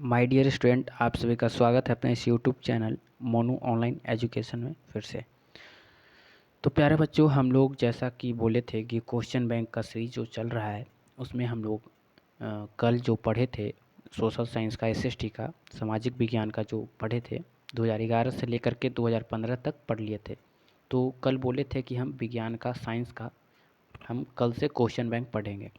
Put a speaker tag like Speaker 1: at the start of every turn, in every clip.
Speaker 1: My dear student, आप सभी का स्वागत है अपने इस YouTube channel Monu online education में फिर से। तो प्यारे बच्चों, हम लोग जैसा कि बोले थे कि क्वेश्चन बैंक का सीरीज जो चल रहा है उसमें हम लोग कल जो पढ़े थे सोशल साइंस का, एसएसटी का, सामाजिक विज्ञान का जो पढ़े थे 2011 से लेकर के 2015 तक पढ़ लिए थे। तो कल बोले थे कि हम विज्ञान का, साइंस का हम कल से क्वेश्चन बैंक पढ़ेंगे।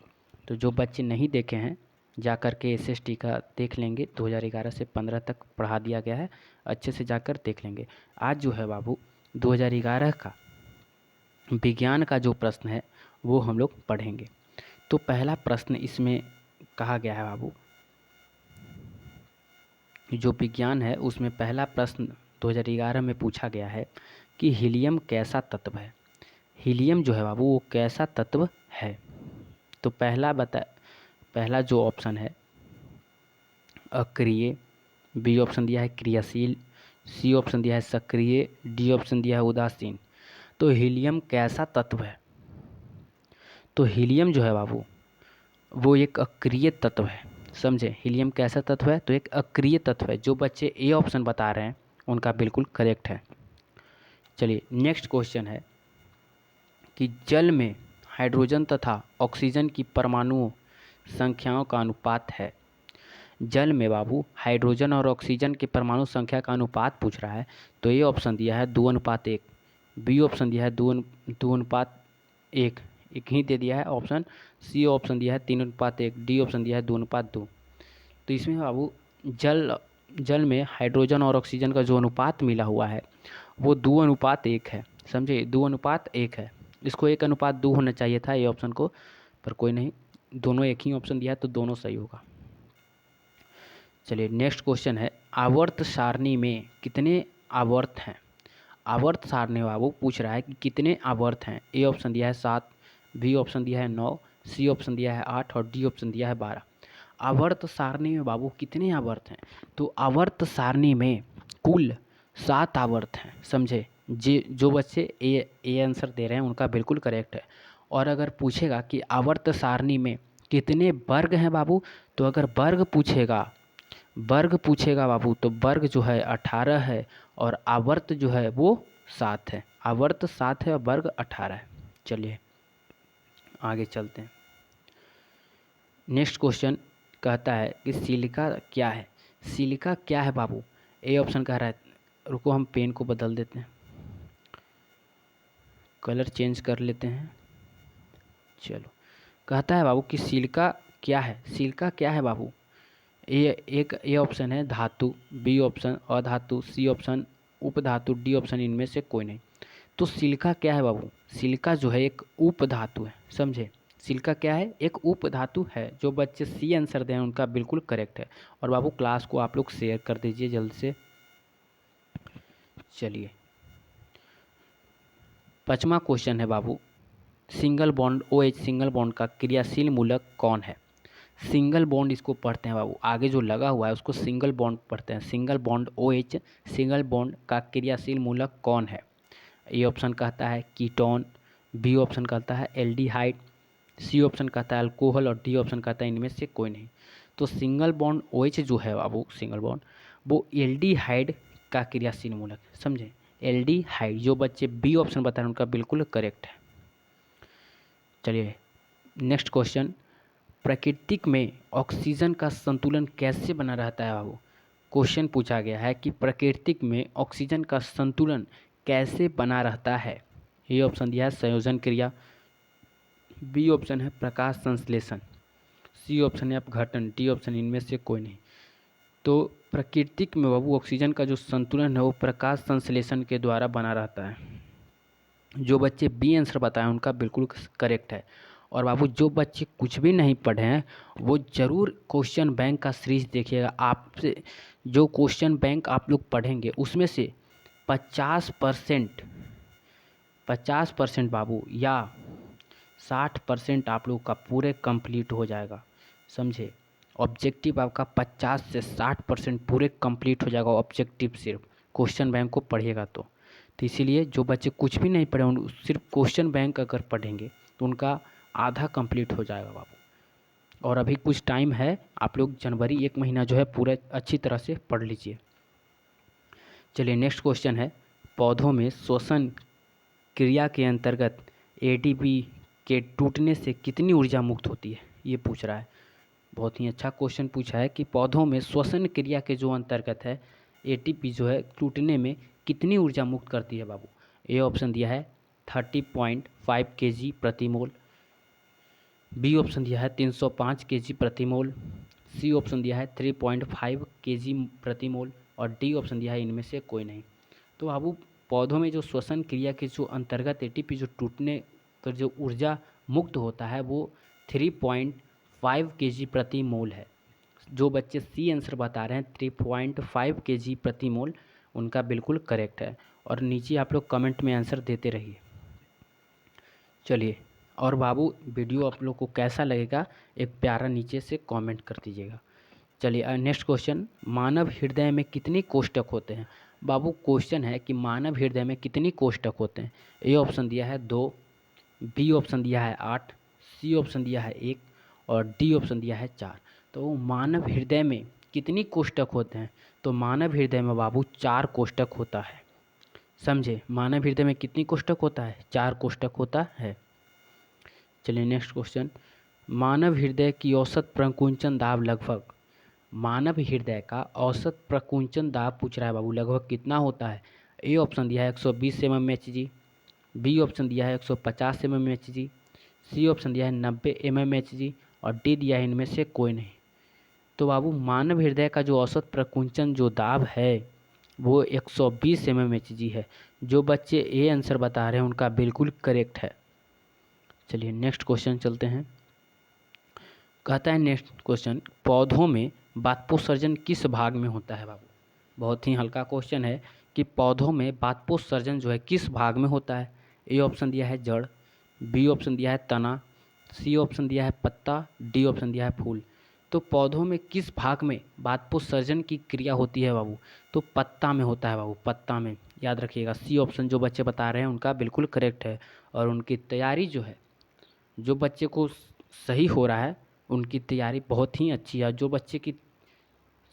Speaker 1: तो जो बच्चे नहीं देखे हैं जाकर के एसएसटी का देख लेंगे, 2011 से 15 तक पढ़ा दिया गया है, अच्छे से जाकर देख लेंगे। आज जो है बाबू 2011 का विज्ञान का जो प्रश्न है वो हम लोग पढ़ेंगे। तो पहला प्रश्न इसमें कहा गया है बाबू, जो विज्ञान है उसमें पहला प्रश्न 2011 में पूछा गया है कि हीलियम कैसा तत्व है। हीलियम जो है बाबू वो कैसा तत्व है। तो पहला जो ऑप्शन है अक्रिय, बी ऑप्शन दिया है क्रियाशील, सी ऑप्शन दिया है सक्रिय, डी ऑप्शन दिया है उदासीन। तो हीलियम कैसा तत्व है? तो हीलियम जो है बाबू वो एक अक्रिय तत्व है। समझे, हीलियम कैसा तत्व है? तो एक अक्रिय तत्व है। जो बच्चे ए ऑप्शन बता रहे हैं उनका बिल्कुल करेक्ट है। चलिए नेक्स्ट क्वेश्चन है कि जल में हाइड्रोजन तथा ऑक्सीजन की परमाणु संख्याओं का अनुपात है। जल में बाबू हाइड्रोजन और ऑक्सीजन की परमाणु संख्या का अनुपात पूछ रहा है। तो ए ऑप्शन दिया है 2:1, बी ऑप्शन दिया है 2:1, एक ही दे दिया है ऑप्शन, सी ऑप्शन दिया है 3:1, डी ऑप्शन दिया है 2:2। तो इसमें बाबू जल में हाइड्रोजन और ऑक्सीजन का जो अनुपात मिला हुआ है वो 2:1 है। समझे, 2:1 है। इसको 1:2 होना चाहिए था ये ऑप्शन को, पर कोई नहीं, दोनों एक ही ऑप्शन दिया तो दोनों सही होगा। चलिए नेक्स्ट क्वेश्चन है, आवर्त सारणी में कितने आवर्त हैं? आवर्त सारणी बाबू पूछ रहा है कि कितने आवर्त हैं। ए ऑप्शन दिया है 7, बी ऑप्शन दिया है 9, सी ऑप्शन दिया है 8 और डी ऑप्शन दिया है 12। आवर्त सारणी में बाबू कितने आवर्त हैं? तो आवर्त सारणी में कुल 7 आवर्त हैं। समझे, जो बच्चे ए आंसर दे रहे हैं उनका बिल्कुल करेक्ट है। और अगर पूछेगा कि आवर्त सारणी में कितने वर्ग हैं बाबू, तो अगर वर्ग पूछेगा बाबू तो वर्ग जो है 18 है और आवर्त जो है वो 7 है। आवर्त 7 है और वर्ग 18 है। चलिए आगे चलते हैं। नेक्स्ट क्वेश्चन कहता है कि सिलिका क्या है? सिलिका क्या है बाबू? ए ऑप्शन कह रहा है, रुको हम पेन को बदल देते हैं, कलर चेंज कर लेते हैं। चलो, कहता है बाबू कि सिलिका क्या है? सिलिका क्या है बाबू? ए ऑप्शन है धातु, बी ऑप्शन अधातु, सी ऑप्शन उपधातु, डी ऑप्शन इनमें से कोई नहीं। तो सिलिका क्या है बाबू? सिलिका जो है एक उपधातु है। समझे, सिलिका क्या है? एक उपधातु है। जो बच्चे सी आंसर दें उनका बिल्कुल करेक्ट है। और बाबू क्लास को आप लोग शेयर कर दीजिए जल्द से। चलिए 5वां क्वेश्चन है बाबू, single bond OH single bond का क्रियाशील मूलक कौन है? सिंगल बॉन्ड इसको पढ़ते हैं बाबू, आगे जो लगा हुआ है उसको सिंगल बॉन्ड पढ़ते हैं। Single bond OH single bond का क्रियाशील मूलक कौन है? ए ऑप्शन कहता है कीटोन, बी ऑप्शन कहता है एल्डिहाइड, सी ऑप्शन कहता है अल्कोहल और डी ऑप्शन कहता है इनमें से कोई नहीं। तो सिंगल बॉन्ड OH जो है बाबू सिंगल बॉन्ड वो एल्डिहाइड का क्रियाशील मूलक। समझे, एल्डिहाइड। जो बच्चे बी ऑप्शन बता रहे हैं उनका बिल्कुल करेक्ट है। चलिए नेक्स्ट क्वेश्चन, प्राकृतिक में ऑक्सीजन का संतुलन कैसे बना रहता है बाबू? क्वेश्चन पूछा गया है कि प्राकृतिक में ऑक्सीजन का संतुलन कैसे बना रहता है। ए ऑप्शन दिया है संयोजन क्रिया, बी ऑप्शन है प्रकाश संश्लेषण, सी ऑप्शन है अपघटन, डी ऑप्शन इनमें से कोई नहीं। तो प्राकृतिक में बाबू ऑक्सीजन का जो संतुलन है वो प्रकाश संश्लेषण के द्वारा बना रहता है। जो बच्चे बी आंसर बताएं उनका बिल्कुल करेक्ट है। और बाबू जो बच्चे कुछ भी नहीं पढ़े हैं वो ज़रूर क्वेश्चन बैंक का सीरीज देखिएगा। आपसे जो क्वेश्चन बैंक आप लोग पढ़ेंगे उसमें से 50% बाबू या 60% आप लोग का पूरे कंप्लीट हो जाएगा। समझे, ऑब्जेक्टिव आपका 50 से 60% पूरे कंप्लीट हो जाएगा। ऑब्जेक्टिव सिर्फ क्वेश्चन बैंक को पढ़िएगा तो इसीलिए जो बच्चे कुछ भी नहीं पढ़े सिर्फ क्वेश्चन बैंक अगर पढ़ेंगे तो उनका आधा कंप्लीट हो जाएगा बाबू। और अभी कुछ टाइम है, आप लोग जनवरी 1 महीना जो है पूरा अच्छी तरह से पढ़ लीजिए। चलिए नेक्स्ट क्वेश्चन है, पौधों में श्वसन क्रिया के अंतर्गत एटीपी के टूटने से कितनी ऊर्जा मुक्त होती है, ये पूछ रहा है। बहुत ही अच्छा क्वेश्चन पूछा है कि पौधों में श्वसन क्रिया के जो अंतर्गत है एटीपी जो है टूटने में कितनी ऊर्जा मुक्त करती है बाबू। ए ऑप्शन दिया है 30.5 kg प्रति मोल, बी ऑप्शन दिया है 305 kg प्रति मोल, सी ऑप्शन दिया है 3.5 kg प्रति मोल और डी ऑप्शन दिया है इनमें से कोई नहीं। तो बाबू पौधों में जो श्वसन क्रिया के जो अंतर्गत एटीपी जो टूटने पर जो ऊर्जा मुक्त होता है वो 3.5 kg प्रति मोल है। जो बच्चे सी आंसर बता रहे हैं 3.5 kg प्रति मोल, उनका बिल्कुल करेक्ट है। और नीचे आप लोग कमेंट में आंसर देते रहिए। चलिए, और बाबू वीडियो आप लोग को कैसा लगेगा एक प्यारा नीचे से कमेंट कर दीजिएगा। चलिए नेक्स्ट क्वेश्चन, मानव हृदय में कितने कोष्ठक होते हैं। बाबू क्वेश्चन है कि मानव हृदय में कितने कोष्ठक होते हैं। ए ऑप्शन दिया है 2, बी ऑप्शन दिया है 8, सी ऑप्शन दिया है 1 और डी ऑप्शन दिया है 4। तो मानव हृदय में कितनी कोष्ठक होते हैं, तो मानव हृदय में बाबू 4 कोष्ठक होता है। समझे, मानव हृदय में कितनी कोष्ठक होता है, 4 कोष्ठक होता है। चलिए नेक्स्ट क्वेश्चन, मानव हृदय की औसत प्रकुंचन दाब लगभग, मानव हृदय का औसत प्रकुंचन दाब पूछ रहा है बाबू, लगभग कितना होता है। ए ऑप्शन दिया है 120 mmHg, बी ऑप्शन दिया है 150 mmHg, सी ऑप्शन दिया है 90 mmHg और डी दिया है इनमें से कोई नहीं। तो बाबू मानव हृदय का जो औसत प्रकुंचन जो दाब है वो 120 mmHg है। जो बच्चे ए आंसर बता रहे हैं उनका बिल्कुल करेक्ट है। चलिए नेक्स्ट क्वेश्चन चलते हैं। कहता है नेक्स्ट क्वेश्चन, पौधों में बाष्पोत्सर्जन किस भाग में होता है बाबू। बहुत ही हल्का क्वेश्चन है कि पौधों में बाष्पोत्सर्जन जो है किस भाग में होता है। ए ऑप्शन दिया है जड़, बी ऑप्शन दिया है तना, सी ऑप्शन दिया है पत्ता, डी ऑप्शन दिया है फूल। तो पौधों में किस भाग में बाष्पोत्सर्जन की क्रिया होती है बाबू, तो पत्ता में होता है बाबू, पत्ता में। याद रखिएगा, सी ऑप्शन जो बच्चे बता रहे हैं उनका बिल्कुल करेक्ट है। और उनकी तैयारी जो है, जो बच्चे को सही हो रहा है उनकी तैयारी बहुत ही अच्छी है। जो बच्चे की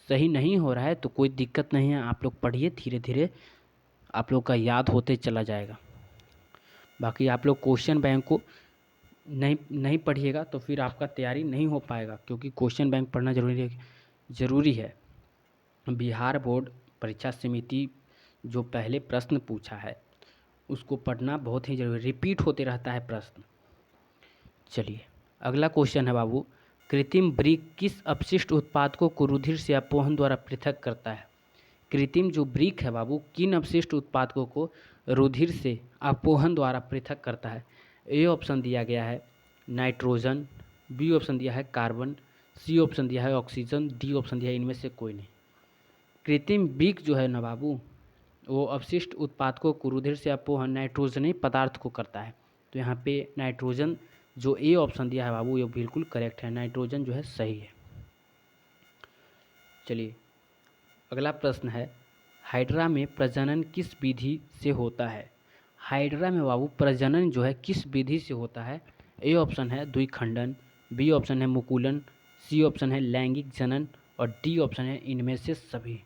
Speaker 1: सही नहीं हो रहा है तो कोई दिक्कत नहीं है, आप लोग पढ़िए, धीरे धीरे आप लोग का याद होते चला जाएगा। बाकी आप लोग क्वेश्चन बैंक को नहीं पढ़िएगा तो फिर आपका तैयारी नहीं हो पाएगा, क्योंकि क्वेश्चन बैंक पढ़ना ज़रूरी है। बिहार बोर्ड परीक्षा समिति जो पहले प्रश्न पूछा है उसको पढ़ना बहुत ही ज़रूरी, रिपीट होते रहता है प्रश्न। चलिए अगला क्वेश्चन है बाबू, कृत्रिम वृक्क किस अपशिष्ट उत्पादकों को रुधिर से अपोहन द्वारा पृथक करता है। कृत्रिम जो वृक्क है बाबू किन अपशिष्ट उत्पादकों को रुधिर से अपोहन द्वारा पृथक करता है। ए ऑप्शन दिया गया है नाइट्रोजन, बी ऑप्शन दिया है कार्बन, सी ऑप्शन दिया है ऑक्सीजन, डी ऑप्शन दिया है इनमें से कोई नहीं। कृत्रिम वृक्क जो है ना बाबू वो अपशिष्ट उत्पादकों को रुधिर से अपोहन नाइट्रोजनी पदार्थ को करता है। तो यहाँ पे नाइट्रोजन जो ए ऑप्शन दिया है बाबू ये बिल्कुल करेक्ट है, नाइट्रोजन जो है सही है। चलिए अगला प्रश्न है, हाइड्रा में प्रजनन किस विधि से होता है। हाइड्रा में बाबू प्रजनन जो है किस विधि से होता है। ए ऑप्शन है द्विखंडन, बी ऑप्शन है मुकुलन, सी ऑप्शन है लैंगिक जनन और डी ऑप्शन है इनमें से सभी।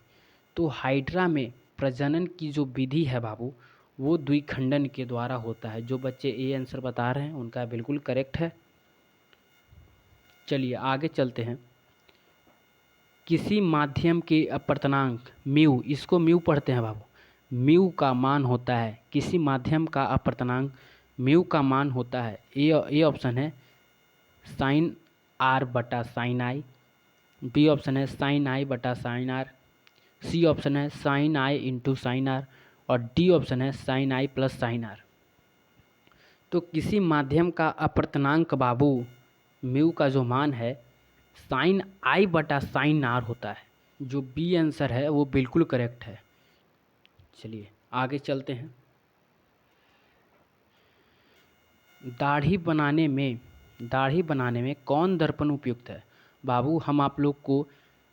Speaker 1: तो हाइड्रा में प्रजनन की जो विधि है बाबू वो द्विखंडन के द्वारा होता है। जो बच्चे ए आंसर बता रहे हैं उनका बिल्कुल करेक्ट है। चलिए आगे चलते हैं। किसी माध्यम के अपवर्तनांक म्यू, इसको म्यू पढ़ते हैं बाबू, म्यू का मान होता है, किसी माध्यम का अपवर्तनांक म्यू का मान होता है। ए ऑप्शन है साइन आर बटा साइन आई, बी ऑप्शन है साइन आई बटा साइन आर, सी ऑप्शन है sine i into sine r और डी ऑप्शन है sine i plus sine r. तो किसी माध्यम का अपवर्तनांक बाबू म्यू का जो मान है साइन आई बटा साइन आर होता है। जो बी आंसर है वो बिल्कुल करेक्ट है। चलिए आगे चलते हैं। दाढ़ी बनाने में कौन दर्पण उपयुक्त है। बाबू हम आप लोग को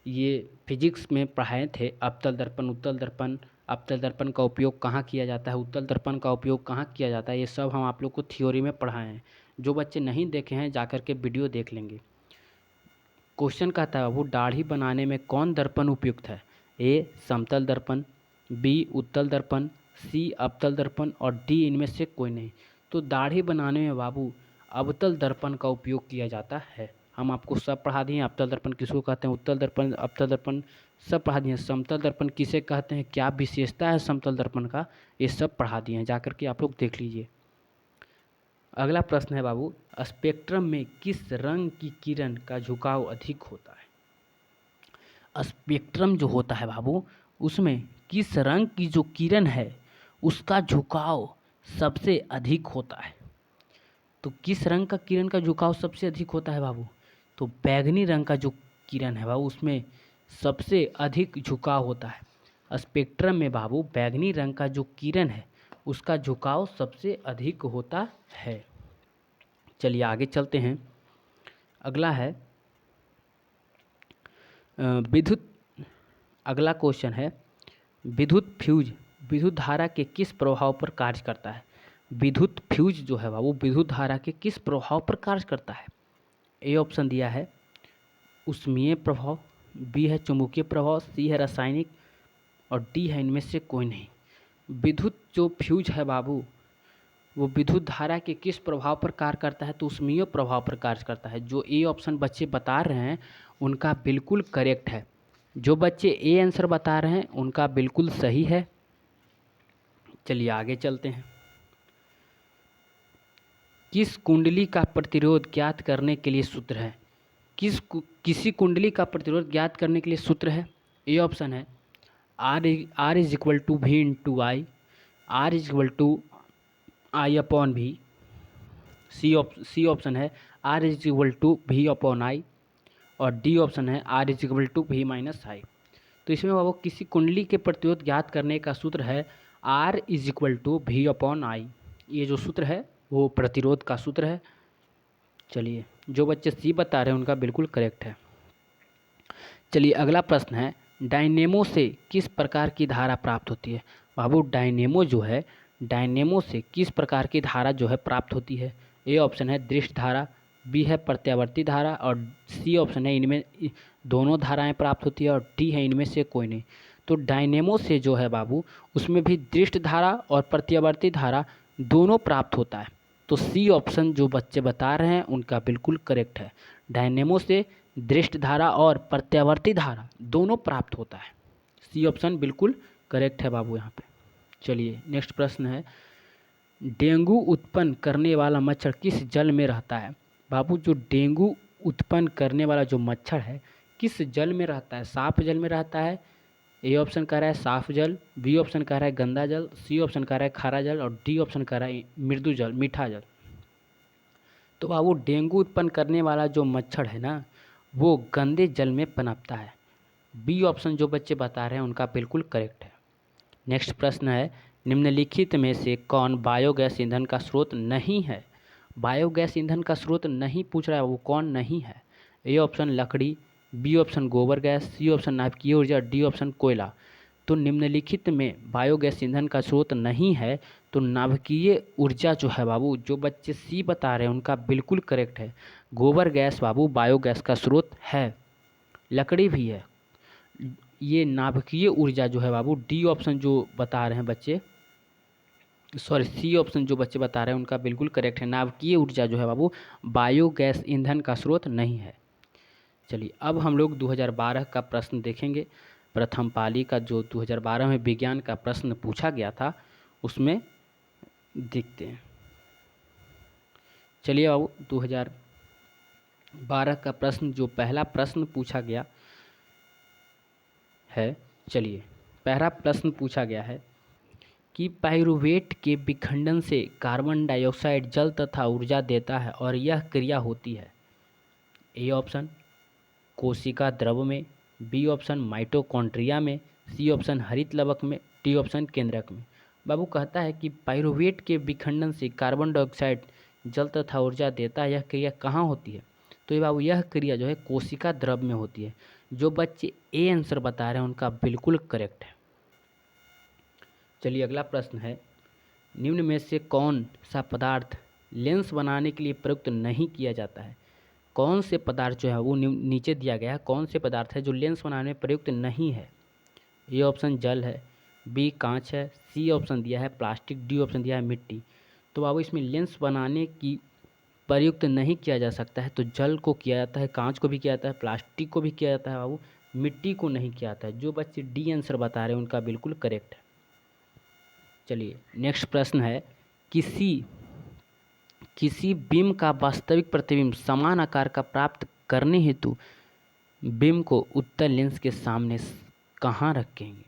Speaker 1: ये फिजिक्स में पढ़ाए थे, अवतल दर्पण, उत्तल दर्पण, अवतल दर्पण का उपयोग कहाँ किया जाता है, उत्तल दर्पण का उपयोग कहाँ किया जाता है, ये सब हम आप लोग को थ्योरी में पढ़ाए हैं। जो बच्चे नहीं देखे हैं जाकर के वीडियो देख लेंगे। क्वेश्चन कहता है बाबू दाढ़ी बनाने में कौन दर्पण उपयुक्त है? ए समतल दर्पण, बी उत्तल दर्पण, सी अवतल दर्पण और डी इनमें से कोई नहीं। तो दाढ़ी बनाने में बाबू अवतल दर्पण का उपयोग किया जाता है। हम आपको सब पढ़ा दिए, अवतल दर्पण किसको कहते हैं, उत्तल दर्पण, अवतल दर्पण सब पढ़ा दिए। समतल दर्पण किसे कहते हैं, क्या विशेषता है समतल दर्पण का, ये सब पढ़ा दिए हैं, जाकर के आप लोग देख लीजिए। अगला प्रश्न है बाबू, स्पेक्ट्रम में किस रंग की किरण का झुकाव अधिक होता है? स्पेक्ट्रम जो होता है बाबू, उसमें किस रंग की जो किरण है उसका झुकाव सबसे अधिक होता है। तो किस रंग का किरण का झुकाव सबसे अधिक होता है बाबू? तो बैगनी रंग का जो किरण है बाबू उसमें सबसे अधिक झुकाव होता है। स्पेक्ट्रम में बाबू बैगनी रंग का जो किरण है उसका झुकाव सबसे अधिक होता है। चलिए आगे चलते हैं। अगला है विद्युत, अगला क्वेश्चन है विद्युत फ्यूज विद्युत धारा के किस प्रभाव पर कार्य करता है? विद्युत फ्यूज जो है बाबू विद्युत धारा के किस प्रभाव पर कार्य करता है? ए ऑप्शन दिया है ऊष्मीय प्रभाव, बी है चुंबकीय प्रभाव, सी है रासायनिक और डी है इनमें से कोई नहीं। विद्युत जो फ्यूज है बाबू वो विद्युत धारा के किस प्रभाव पर कार्य करता है? तो ऊष्मीय प्रभाव पर कार्य करता है। जो ए ऑप्शन बच्चे बता रहे हैं उनका बिल्कुल करेक्ट है। जो बच्चे ए आंसर बता रहे हैं उनका बिल्कुल सही है। चलिए आगे चलते हैं। किस कुंडली का प्रतिरोध ज्ञात करने के लिए सूत्र है? किसी कुंडली का प्रतिरोध ज्ञात करने के लिए सूत्र है? ए ऑप्शन है R is equal to V into I, R is equal to I upon V. C option है R is equal to V upon I और डी ऑप्शन है R is equal to V minus I. तो इसमें बाबू किसी कुंडली के प्रतिरोध ज्ञात करने का सूत्र है R is equal to V upon I. ये जो सूत्र है वो प्रतिरोध का सूत्र है। चलिए जो बच्चे सी बता रहे हैं उनका बिल्कुल करेक्ट है। चलिए अगला प्रश्न है डायनेमो से किस प्रकार की धारा प्राप्त होती है? बाबू डायनेमो जो है डायनेमो से किस प्रकार की धारा जो है प्राप्त होती है? ए ऑप्शन है दृष्ट धारा, बी है प्रत्यावर्ती धारा और सी ऑप्शन है इनमें दोनों धाराएं प्राप्त होती है और डी है इनमें से कोई नहीं। तो डायनेमो से जो है बाबू उसमें भी दृष्ट धारा और प्रत्यावर्ती धारा दोनों प्राप्त होता है। तो सी ऑप्शन जो बच्चे बता रहे हैं उनका बिल्कुल करेक्ट है। डायनेमो से दृष्ट धारा और प्रत्यावर्ती धारा दोनों प्राप्त होता है। सी ऑप्शन बिल्कुल करेक्ट है बाबू यहाँ पे। चलिए नेक्स्ट प्रश्न है डेंगू उत्पन्न करने वाला मच्छर किस जल में रहता है? बाबू जो डेंगू उत्पन्न करने वाला जो मच्छर है किस जल में रहता है? साफ जल में रहता है। ए ऑप्शन कह रहा है साफ जल, बी ऑप्शन कह रहा है गंदा जल, सी ऑप्शन कह रहा है खारा जल और डी ऑप्शन कह रहा है मृदु जल, मीठा जल। तो बाबू डेंगू उत्पन्न करने वाला जो मच्छर है ना वो गंदे जल में पनपता है। बी ऑप्शन जो बच्चे बता रहे हैं उनका बिल्कुल करेक्ट है। नेक्स्ट प्रश्न है निम्नलिखित में से कौन बायोगैस ईंधन का स्रोत नहीं है? बायोगैस ईंधन का स्रोत नहीं पूछ रहा है, वो कौन नहीं है? ए ऑप्शन लकड़ी, बी ऑप्शन गोबर गैस, सी ऑप्शन नाभिकीय ऊर्जा, डी ऑप्शन कोयला। तो निम्नलिखित में बायोगैस ईंधन का स्रोत नहीं है तो नाभिकीय ऊर्जा जो है बाबू जो बच्चे सी बता रहे हैं उनका बिल्कुल करेक्ट है। गोबर गैस बाबू बायोगैस का स्रोत है, लकड़ी भी है। ये नाभिकीय ऊर्जा जो है बाबू डी ऑप्शन जो बता रहे हैं बच्चे, सॉरी सी ऑप्शन जो बच्चे बता रहे हैं उनका बिल्कुल करेक्ट है। नाभिकीय ऊर्जा जो है बाबू बायोगैस ईंधन का स्रोत नहीं है। चलिए अब हम लोग 2012 का प्रश्न देखेंगे। प्रथम पाली का जो 2012 में विज्ञान का प्रश्न पूछा गया था उसमें देखते हैं। चलिए बाबू 2012 का प्रश्न जो पहला प्रश्न पूछा गया है, चलिए पहला प्रश्न पूछा गया है कि पाइरूवेट के विखंडन से कार्बन डाइऑक्साइड जल तथा ऊर्जा देता है और यह क्रिया होती है। ए ऑप्शन कोशिका द्रव में, बी ऑप्शन माइटोकॉन्ड्रिया में, सी ऑप्शन हरित लवक में, डी ऑप्शन केंद्रक में। बाबू कहता है कि पाइरूवेट के विखंडन से कार्बन डाइऑक्साइड जल तथा ऊर्जा देता है, यह क्रिया कहाँ होती है? तो ये बाबू यह क्रिया जो है कोशिका द्रव में होती है। जो बच्चे ए आंसर बता रहे हैं उनका बिल्कुल करेक्ट है। चलिए अगला प्रश्न है निम्न में से कौन सा पदार्थ लेंस बनाने के लिए प्रयुक्त नहीं किया जाता है? कौन से पदार्थ जो है वो नीचे दिया गया है, कौन से पदार्थ है जो लेंस बनाने में प्रयुक्त नहीं है। ए ऑप्शन जल है, बी कांच है, सी ऑप्शन दिया है प्लास्टिक, डी ऑप्शन दिया है मिट्टी। तो बाबू इसमें लेंस बनाने की प्रयुक्त नहीं किया जा सकता है, तो जल को किया जाता है, कांच को भी किया जाता है, प्लास्टिक को भी किया जाता है बाबू, मिट्टी को नहीं किया जाता है। जो बच्चे डी आंसर बता रहे हैं उनका बिल्कुल करेक्ट है। चलिए नेक्स्ट प्रश्न है, किसी बिंब का वास्तविक प्रतिबिंब समान आकार का प्राप्त करने हेतु बिंब को उत्तल लेंस के सामने कहाँ रखेंगे।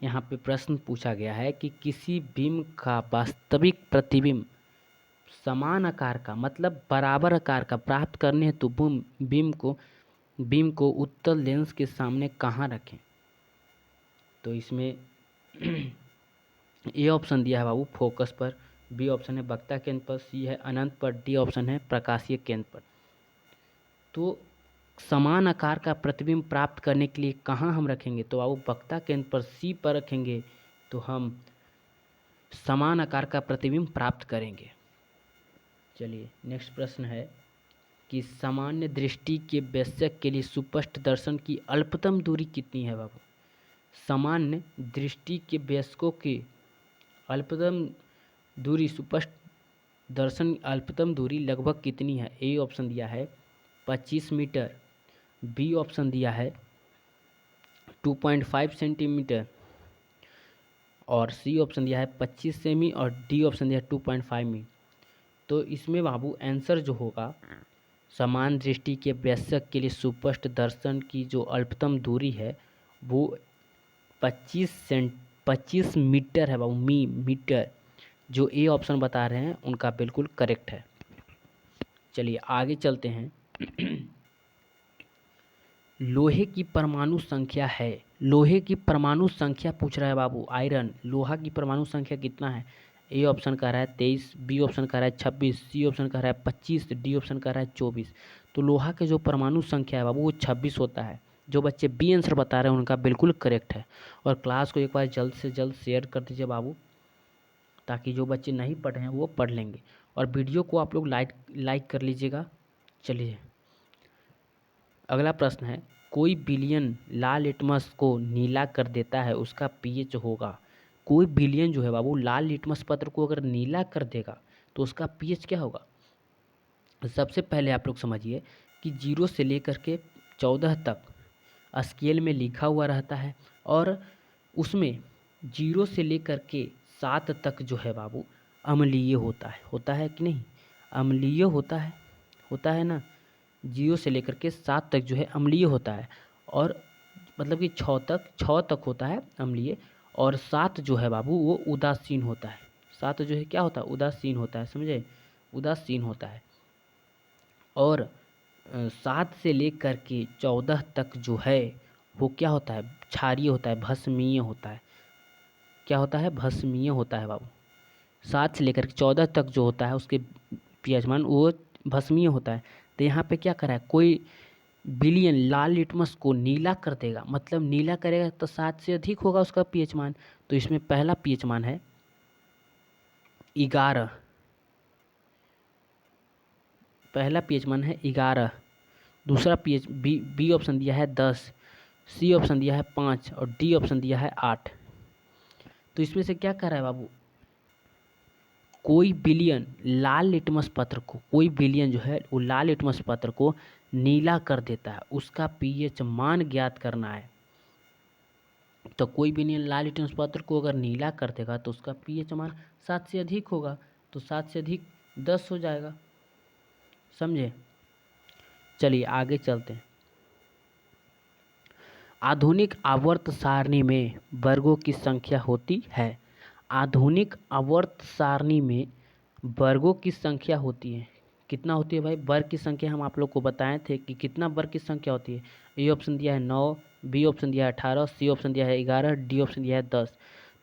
Speaker 1: यहाँ पे प्रश्न पूछा गया है कि किसी बिंब का वास्तविक प्रतिबिंब समान आकार का मतलब बराबर आकार का प्राप्त करने हेतु बिंब को उत्तल लेंस के सामने कहाँ रखें। तो इसमें ए ऑप्शन दिया है बाबू फोकस पर, बी ऑप्शन है वक्ता केंद्र पर, सी है अनंत पर, डी ऑप्शन है प्रकाशीय केंद्र पर। तो समान आकार का प्रतिबिंब प्राप्त करने के लिए कहाँ हम रखेंगे, तो बाबू वक्ता केंद्र पर सी पर रखेंगे तो हम समान आकार का प्रतिबिंब प्राप्त करेंगे। चलिए नेक्स्ट प्रश्न है कि सामान्य दृष्टि के वयस्क के लिए सुस्पष्ट दर्शन की अल्पतम दूरी कितनी है बाबू। सामान्य दृष्टि के वयस्कों की अल्पतम दूरी, सुस्पष्ट दर्शन अल्पतम दूरी लगभग कितनी है। ए ऑप्शन दिया है 25 मीटर, बी ऑप्शन दिया है 2.5 सेंटीमीटर और सी ऑप्शन दिया है 25 सेमी और डी ऑप्शन दिया है 2.5 मीटर। तो इसमें बाबू आंसर जो होगा, समान दृष्टि के वयस्क के लिए सुस्पष्ट दर्शन की जो अल्पतम दूरी है वो 25 मीटर है बाबू, मीटर। जो ए ऑप्शन बता रहे हैं उनका बिल्कुल करेक्ट है। चलिए आगे चलते हैं। लोहे की परमाणु संख्या है, लोहे की परमाणु संख्या पूछ रहा है बाबू, आयरन लोहा की परमाणु संख्या कितना है। ए ऑप्शन कह रहा है 23, बी ऑप्शन कह रहा है 26, सी ऑप्शन कह रहा है 25, डी ऑप्शन कह रहा है 24। तो लोहा के जो परमाणु संख्या है बाबू वो 26 होता है। जो बच्चे बी आंसर बता रहे हैं उनका बिल्कुल करेक्ट है। और क्लास को एक बार जल्द से जल्द शेयर कर दीजिए बाबू, ताकि जो बच्चे नहीं पढ़े हैं वो पढ़ लेंगे। और वीडियो को आप लोग लाइक कर लीजिएगा। चलिए अगला प्रश्न है, कोई विलयन लाल लिटमस को नीला कर देता है, उसका पीएच होगा। कोई विलयन जो है बाबू लाल लिटमस पत्र को अगर नीला कर देगा तो उसका पीएच क्या होगा। सबसे पहले आप लोग समझिए कि 0 से लेकर के 14 तक स्केल में लिखा हुआ रहता है और उसमें 0 से लेकर के 7 तक जो है बाबू अम्लीय होता है कि नहीं, अम्लीय होता है ना। 0 से लेकर के 7 तक जो है अम्लीय होता है और मतलब कि 6 तक होता है अम्लीय और 7 जो है बाबू वो उदासीन होता है। 7 जो है क्या होता है, उदासीन होता है, समझे, उदासीन होता है। और 7 से लेकर के 14 तक जो है वो क्या होता है, क्षारीय होता है, भस्मीय होता है। क्या होता है, भस्मीय होता है बाबू। 7 से लेकर के 14 तक जो होता है उसके पीएच मान वो भस्मीय होता है। तो यहाँ पे क्या करा है, कोई विलयन लाल लिटमस को नीला कर देगा, मतलब नीला करेगा तो 7 से अधिक होगा उसका पीएच मान। तो इसमें पहला पीएच मान है 11, पहला पीएच मान है 11। दूसरा पीएच बी ऑप्शन दिया है 10, सी ऑप्शन दिया है 5 और डी ऑप्शन दिया है 8। तो इसमें से क्या कर रहा है बाबू, कोई विलयन लाल लिटमस पत्र को, कोई विलयन जो है वो लाल लिटमस पत्र को नीला कर देता है, उसका पीएच मान ज्ञात करना है। तो कोई विलयन लाल लिटमस पत्र को अगर नीला कर देगा तो उसका पीएच मान 7 से अधिक होगा, तो 7 से अधिक 10 हो जाएगा, समझे। चलिए आगे चलते हैं। आधुनिक आवर्त सारणी में वर्गों की संख्या होती है। आधुनिक आवर्त सारणी में वर्गों की संख्या होती है, कितना होती है भाई, वर्ग की संख्या हम आप लोग को बताए थे कि कितना वर्ग की संख्या होती है। ए ऑप्शन दिया है 9, बी ऑप्शन दिया है 18, सी ऑप्शन दिया है 11, डी ऑप्शन दिया है 10।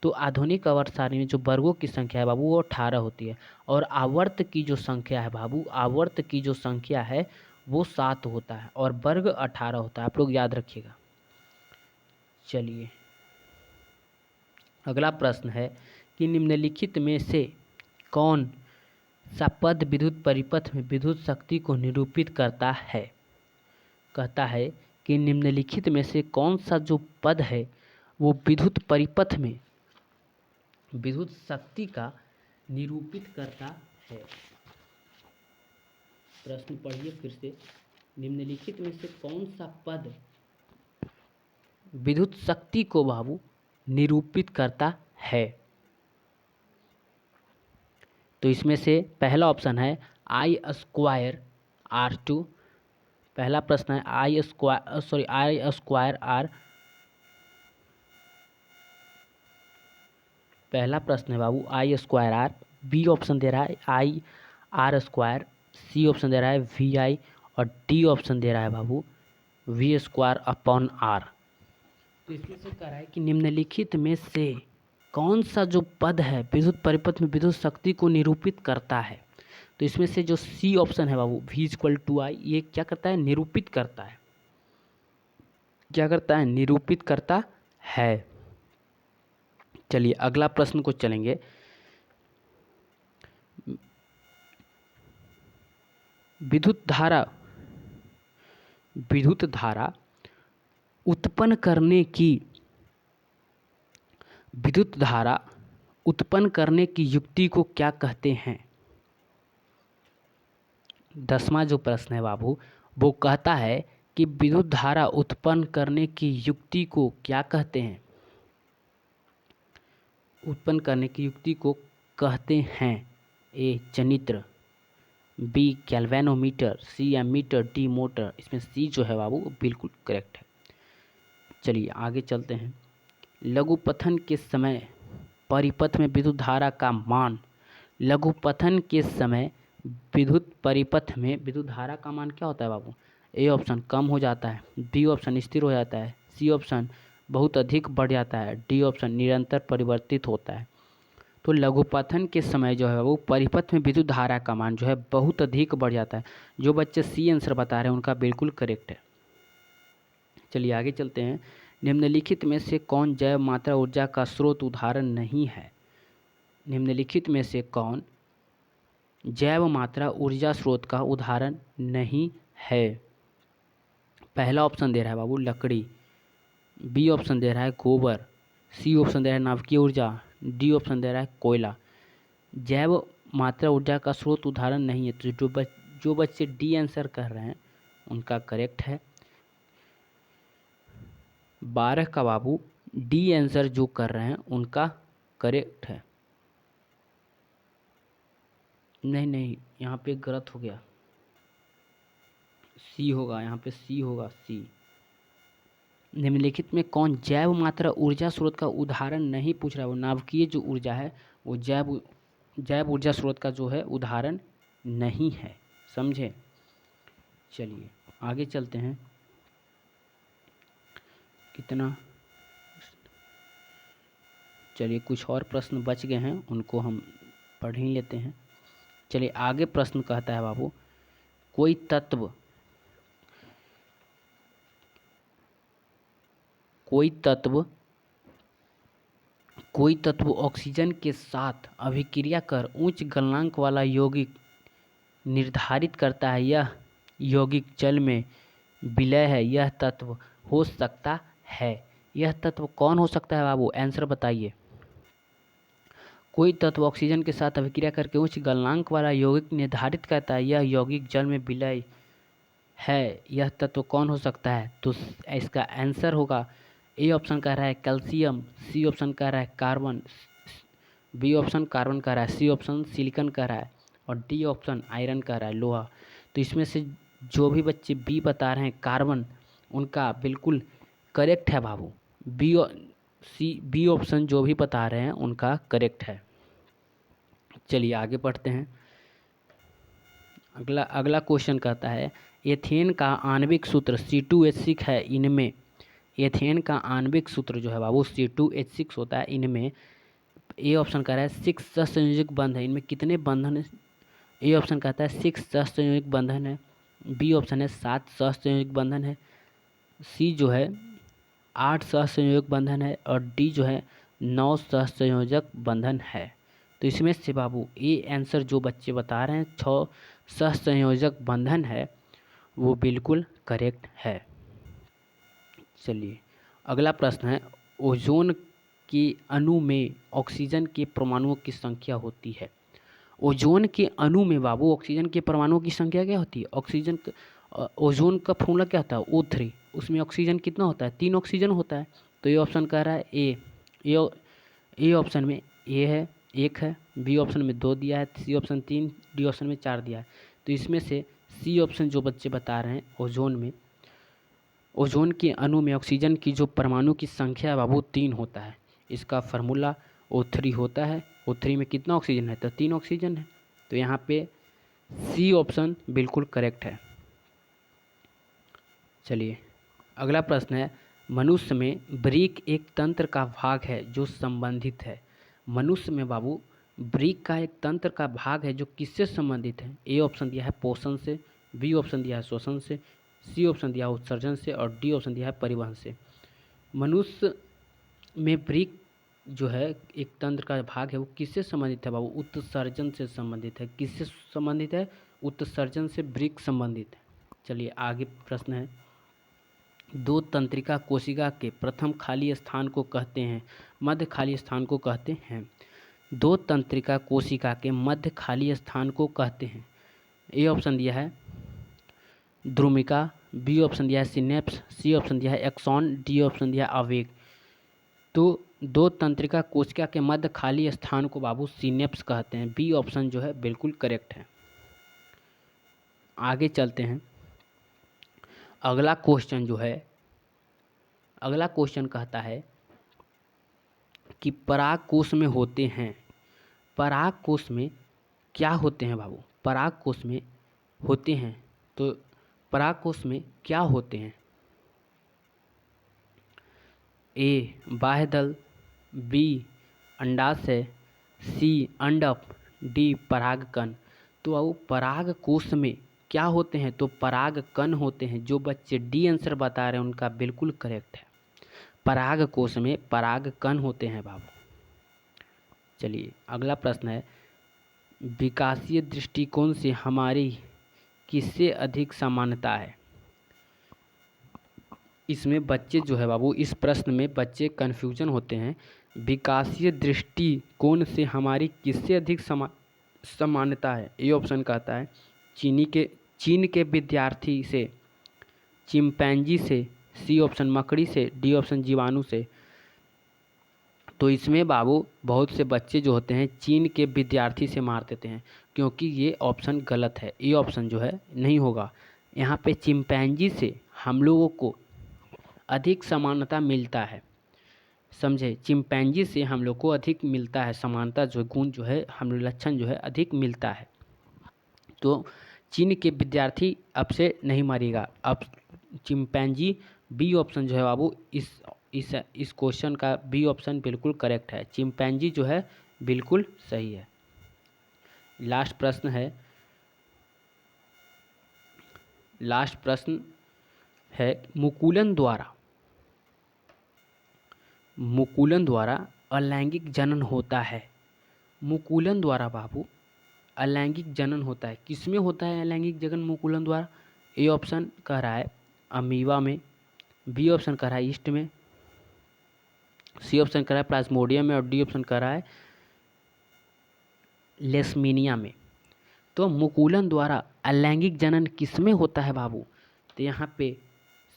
Speaker 1: तो आधुनिक आवर्त सारणी में जो वर्गों की संख्या है बाबू वो 18 होती है और आवर्त की जो संख्या है बाबू, आवर्त की जो संख्या है वो 7 होता है और वर्ग 18 होता है, आप लोग याद रखिएगा। चलिए अगला प्रश्न है कि निम्नलिखित में से कौन सा पद विद्युत परिपथ में विद्युत शक्ति को निरूपित करता है। कहता है कि निम्नलिखित में से कौन सा जो पद है वो विद्युत परिपथ में विद्युत शक्ति का निरूपित करता है। प्रश्न पढ़िए फिर से। निम्नलिखित में से कौन सा पद विद्युत शक्ति को बाबू निरूपित करता है? तो इसमें से पहला ऑप्शन है I²R2। पहला प्रश्न है I²R। पहला प्रश्न है बाबू I²R। बी ऑप्शन दे रहा है IR²। सी ऑप्शन दे रहा है VI और डी ऑप्शन दे रहा है बाबू V²/R। तो इसमें से कह रहा है कि निम्नलिखित में से कौन सा जो पद है विद्युत परिपथ में विद्युत शक्ति को निरूपित करता है? तो इसमें से जो सी ऑप्शन है बाबू V=I, ये क्या करता है? निरूपित करता है। क्या करता है? निरूपित करता है। चलिए अगला प्रश्न को चलेंगे। विद्युत धारा उत्पन्न करने की युक्ति को क्या कहते हैं? 10वां जो प्रश्न है बाबू वो कहता है कि विद्युत धारा उत्पन्न करने की युक्ति को क्या कहते हैं? उत्पन्न करने की युक्ति को कहते हैं ए जनित्र, बी गैल्वेनोमीटर, सी एमीटर, डी मोटर। इसमें सी जो है बाबू बिल्कुल करेक्ट है। चलिए आगे चलते हैं। लघुपथन के समय परिपथ में विद्युत धारा का मान। लघुपथन के समय विद्युत परिपथ में विद्युत धारा का मान क्या होता है बाबू? ए ऑप्शन कम हो जाता है, बी ऑप्शन स्थिर हो जाता है, सी ऑप्शन बहुत अधिक बढ़ जाता है, डी ऑप्शन निरंतर परिवर्तित होता है। तो लघुपथन के समय जो है वो परिपथ में विद्युत धारा का मान जो है बहुत अधिक बढ़ जाता है। जो बच्चे सी आंसर बता रहे हैं उनका बिल्कुल करेक्ट है। चलिए आगे चलते हैं। निम्नलिखित में से कौन जैव मात्रा ऊर्जा का स्रोत उदाहरण नहीं है? निम्नलिखित में से कौन जैव मात्रा ऊर्जा स्रोत का उदाहरण नहीं है? पहला ऑप्शन दे रहा है बाबू लकड़ी, बी ऑप्शन दे रहा है गोबर, सी ऑप्शन दे रहा है नाभिकीय ऊर्जा, डी ऑप्शन दे रहा है कोयला। जैव मात्रा ऊर्जा का स्रोत उदाहरण नहीं है। तो जो बच्चे डी आंसर कर रहे हैं उनका करेक्ट है। 12 का बाबू डी आंसर जो कर रहे हैं उनका करेक्ट है। नहीं यहाँ पे गलत हो गया, सी होगा, यहाँ पे सी होगा, सी। निम्नलिखित में कौन जैव मात्रा ऊर्जा स्रोत का उदाहरण नहीं पूछ रहा है? वो नाभिकीय जो ऊर्जा है वो जैव ऊर्जा स्रोत का जो है उदाहरण नहीं है, समझे। चलिए आगे चलते हैं। चलिए कुछ और प्रश्न बच गए हैं उनको हम पढ़ ही लेते हैं। चलिए आगे प्रश्न कहता है बाबू कोई तत्व ऑक्सीजन के साथ अभिक्रिया कर उच्च गलनांक वाला यौगिक निर्धारित करता है। यह यौगिक जल में विलय है। यह तत्व हो सकता है। यह तत्व कौन हो सकता है बाबू? आंसर बताइए। कोई तत्व ऑक्सीजन के साथ अभिक्रिया करके उच्च गलनांक वाला यौगिक निर्धारित करता है। यह यौगिक जल में विलय है। यह तत्व कौन हो सकता है? तो इसका आंसर होगा ए ऑप्शन कह रहा है कैल्शियम, सी ऑप्शन कह रहा है कार्बन, बी ऑप्शन कार्बन कह रहा है, सी ऑप्शन सिलिकॉन कह रहा है और डी ऑप्शन आयरन कह रहा है, लोहा। तो इसमें से जो भी बच्चे बी बता रहे हैं कार्बन, उनका बिल्कुल करेक्ट है बाबू। बी ऑप्शन जो भी बता रहे हैं उनका करेक्ट है। चलिए आगे बढ़ते हैं। अगला क्वेश्चन कहता है एथेन का आणविक सूत्र C2H6 है। इनमें एथेन का आणविक सूत्र जो है बाबू C2H6 होता है। इनमें ए ऑप्शन कह रहा है 6 सहसंयोजक बंध है। इनमें कितने बंधन है? ए ऑप्शन कहता है 6 सहसंयोजक बंधन है, बी ऑप्शन है 7 सहसंयोजक बंधन है, सी जो है 8 सहसंयोजक बंधन है और डी जो है 9 सहसंयोजक बंधन है। तो इसमें से बाबू ये आंसर जो बच्चे बता रहे हैं 6 सहसंयोजक बंधन है वो बिल्कुल करेक्ट है। चलिए अगला प्रश्न है, ओजोन के अणु में ऑक्सीजन के परमाणुओं की संख्या होती है। ओजोन के अणु में बाबू ऑक्सीजन के परमाणुओं की संख्या क्या होती है? ओजोन का फॉर्मूला क्या होता है? O3। उसमें ऑक्सीजन कितना होता है? 3 ऑक्सीजन होता है। तो ये ऑप्शन कह रहा है ए ऑप्शन में ए है 1 है, बी ऑप्शन में 2 दिया है, सी ऑप्शन 3, डी ऑप्शन में 4 दिया है। तो इसमें से सी ऑप्शन जो बच्चे बता रहे हैं ओजोन के अणु में ऑक्सीजन की जो परमाणु की संख्या है बाबू 3 होता है। इसका फार्मूला O3 होता है। O3 में कितना ऑक्सीजन है? तो 3 ऑक्सीजन है। तो यहाँ पे सी ऑप्शन बिल्कुल करेक्ट है। चलिए अगला प्रश्न है, मनुष्य में वृक्क एक तंत्र का भाग है जो संबंधित है। मनुष्य में बाबू वृक्क का एक तंत्र का भाग है जो किससे संबंधित है? ए ऑप्शन दिया है पोषण से, बी ऑप्शन दिया है श्वसन से, सी ऑप्शन दिया है उत्सर्जन से और डी ऑप्शन दिया है परिवहन से। मनुष्य में वृक्क जो है एक तंत्र का भाग है वो किससे संबंधित है बाबू? उत्सर्जन से संबंधित है। किससे संबंधित है? उत्सर्जन से वृक्क संबंधित है। चलिए आगे प्रश्न है, दो तंत्रिका कोशिका के प्रथम खाली स्थान को कहते हैं, मध्य खाली स्थान को कहते हैं। दो तंत्रिका कोशिका के मध्य खाली स्थान को कहते हैं। ए ऑप्शन दिया है ध्रुमिका, बी ऑप्शन दिया है सिनेप्स, सी ऑप्शन दिया है एक्सॉन, डी ऑप्शन दिया है आवेग। तो दो तंत्रिका कोशिका के मध्य खाली स्थान को बाबू सिनेप्स कहते हैं। बी ऑप्शन जो है बिल्कुल करेक्ट है। आगे चलते हैं। अगला क्वेश्चन कहता है कि पराग कोश में होते हैं। पराग कोश में क्या होते हैं बाबू? पराग कोश में होते हैं। तो पराग कोश में क्या होते हैं? ए बाह्यदल, बी अंडाशय, सी अंडक, डी परागकण। तो बाबू पराग कोश में क्या होते हैं? तो परागकण होते हैं। जो बच्चे डी आंसर बता रहे हैं उनका बिल्कुल करेक्ट है। पराग कोश में परागकण होते हैं बाबू। चलिए अगला प्रश्न है, विकासीय दृष्टिकोण से हमारी किससे अधिक समानता है? इसमें बच्चे जो है बाबू, इस प्रश्न में बच्चे कन्फ्यूजन होते हैं। विकासीय दृष्टिकोण से हमारी किससे अधिक समानता है? ए ऑप्शन कहता है चीन के विद्यार्थी से, चिंपैंजी से, सी ऑप्शन मकड़ी से, डी ऑप्शन जीवाणु से। तो इसमें बाबू बहुत से बच्चे जो होते हैं चीन के विद्यार्थी से मार देते हैं, क्योंकि ये ऑप्शन गलत है। ये ऑप्शन जो है नहीं होगा। यहाँ पे चिंपैंजी से हम लोगों को अधिक समानता मिलता है, समझे? चिंपैंजी से हम लोग को अधिक मिलता है समानता, जो गुण जो है हम लक्षण जो है अधिक मिलता है। तो चीन के विद्यार्थी अब से नहीं मारेगा, अब चिंपैंजी। बी ऑप्शन जो है बाबू इस क्वेश्चन का बी ऑप्शन बिल्कुल करेक्ट है। चिंपैंजी जो है बिल्कुल सही है। लास्ट प्रश्न है, मुकुलन द्वारा अलैंगिक जनन होता है। मुकुलन द्वारा बाबू अलैंगिक जनन होता है। किसमें होता है अलैंगिक जनन मुकुलन द्वारा? ए ऑप्शन कह रहा है अमीबा में, बी ऑप्शन कह रहा है ईस्ट में, सी ऑप्शन कह रहा है प्लाज्मोडियम में और डी ऑप्शन कह रहा है लेशमीनिया में। तो मुकुलन द्वारा अलैंगिक जनन किसमें होता है बाबू? तो यहाँ पे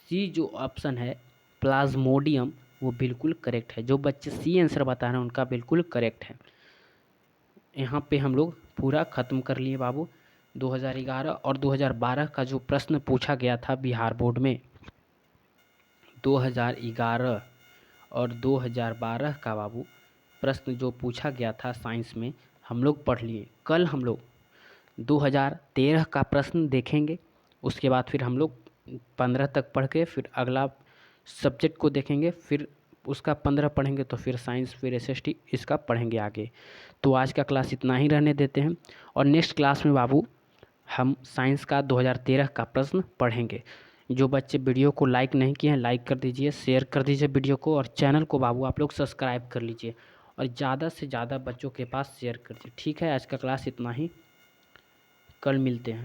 Speaker 1: सी जो ऑप्शन है प्लाज्मोडियम वो बिल्कुल करेक्ट है। जो बच्चे सी आंसर बता रहे हैं उनका बिल्कुल करेक्ट है। यहाँ पे हम लोग पूरा ख़त्म कर लिए बाबू। 2011 और 2012 का जो प्रश्न पूछा गया था बिहार बोर्ड में, 2011 और 2012 का बाबू प्रश्न जो पूछा गया था साइंस में हम लोग पढ़ लिए। कल हम लोग 2013 का प्रश्न देखेंगे, उसके बाद फिर हम लोग 15 तक पढ़ के फिर अगला सब्जेक्ट को देखेंगे, फिर उसका 15 पढ़ेंगे तो फिर साइंस, फिर SST इसका पढ़ेंगे आगे। तो आज का क्लास इतना ही रहने देते हैं और नेक्स्ट क्लास में बाबू हम साइंस का 2013 का प्रश्न पढ़ेंगे। जो बच्चे वीडियो को लाइक नहीं किए हैं लाइक कर दीजिए, शेयर कर दीजिए वीडियो को, और चैनल को बाबू आप लोग सब्सक्राइब कर लीजिए। और ज़्यादा से ज़्यादा बच्चों के पास शेयर कर दीजिए। ठीक है, आज का क्लास इतना ही, कल मिलते हैं।